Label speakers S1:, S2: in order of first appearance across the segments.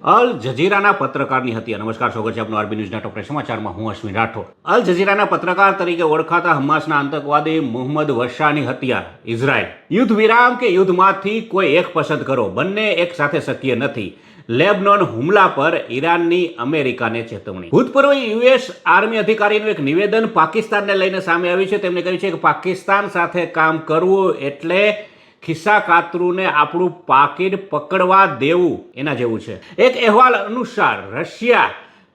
S1: અલ જઝીરાના પત્રકારની હત્યા. નમસ્કાર, સ્વાગત છે આપનું આરબી ન્યૂઝના ટોપ સમાચારમાં. હું અશ્વિન રાઠોડ. અલ જઝીરાના પત્રકાર તરીકે ઓળખાતા હમાસના આતંકવાદી મોહમ્મદ વશાની હત્યા. ઇઝરાયલ. યુદ્ધ વિરામ કે યુદ્ધમાંથી કોઈ એક પસંદ કરો, બંને એક સાથે શક્ય નથી. લેબનોન હુમલા પર ઈરાનની અમેરિકાને ચેતવણી. ભૂતપૂર્વ યુએસ આર્મી અધિકારીનું એક નિવેદન પાકિસ્તાનને લઈને સામે આવ્યું છે. તેમણે કહ્યું છે કે પાકિસ્તાન સાથે કામ કરવું એટલે ખિસ્સા કાતરુને આપણું પાકીટ પકડવા દેવું એના જેવું છે. એક અહેવાલ અનુસાર રશિયા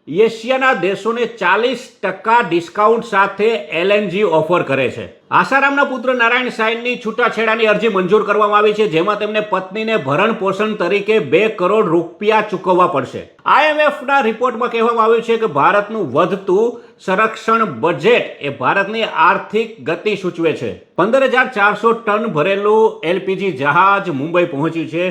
S1: એશિયાના દેશોને 40% ડિસ્કાઉન્ટ સાથે એલએનજી ઓફર કરે છે. આસારામના પુત્ર નારાયણ સાઈનની છૂટાછેડાની અરજી મંજૂર કરવામાં આવી છે, જેમાં તેમને પત્નીને ભરણ પોષણ તરીકે 2 કરોડ રૂપિયા ચૂકવવા પડશે. IMFના રિપોર્ટમાં કહેવામાં આવ્યું છે કે ભારતનું વધતું સંરક્ષણ બજેટ એ ભારતની આર્થિક ગતિ સૂચવે છે. 15,400 ટન ભરેલું એલપીજી જહાજ મુંબઈ પહોંચ્યું છે,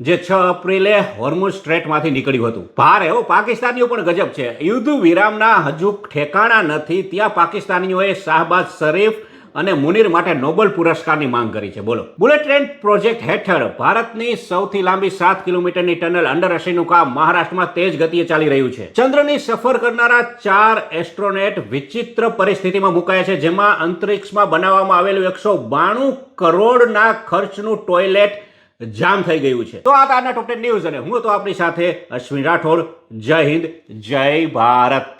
S1: જે 6 એપ્રિલે હોર્મુઝ સ્ટ્રેટમાંથી નીકળ્યું હતું. ભારે પાકિસ્તાનીઓ પણ ગજબ છે. યુદ્ધ વિરામના હજુ ઠેકાણા નથી, ત્યાં પાકિસ્તાનીઓએ શાહબાઝ શરીફ અને મુનીર માટે નોબેલ પુરસ્કારની માંગ કરી છે. બોલો. બુલેટ ટ્રેન પ્રોજેક્ટ હેઠળ ભારતની સૌથી લાંબી 7 કિલોમીટરની ટનલ અંડરસીનું કામ મહારાષ્ટ્રમાં તેજ ગતિએ ચાલી રહ્યું છે. ચંદ્રની સફર કરનારા 4 એસ્ટ્રોનેટ વિચિત્ર પરિસ્થિતિમાં મુકાયા છે, જેમાં અંતરિક્ષમાં બનાવવામાં આવેલું 192 કરોડના ખર્ચનું ટોયલેટ જામ થઈ ગયું છે. તો આ તારના ટોપ 10 ન્યૂઝ અને હું તો આપણી સાથે અશ્વિન રાઠોડ. જય હિન્દ, જય ભારત.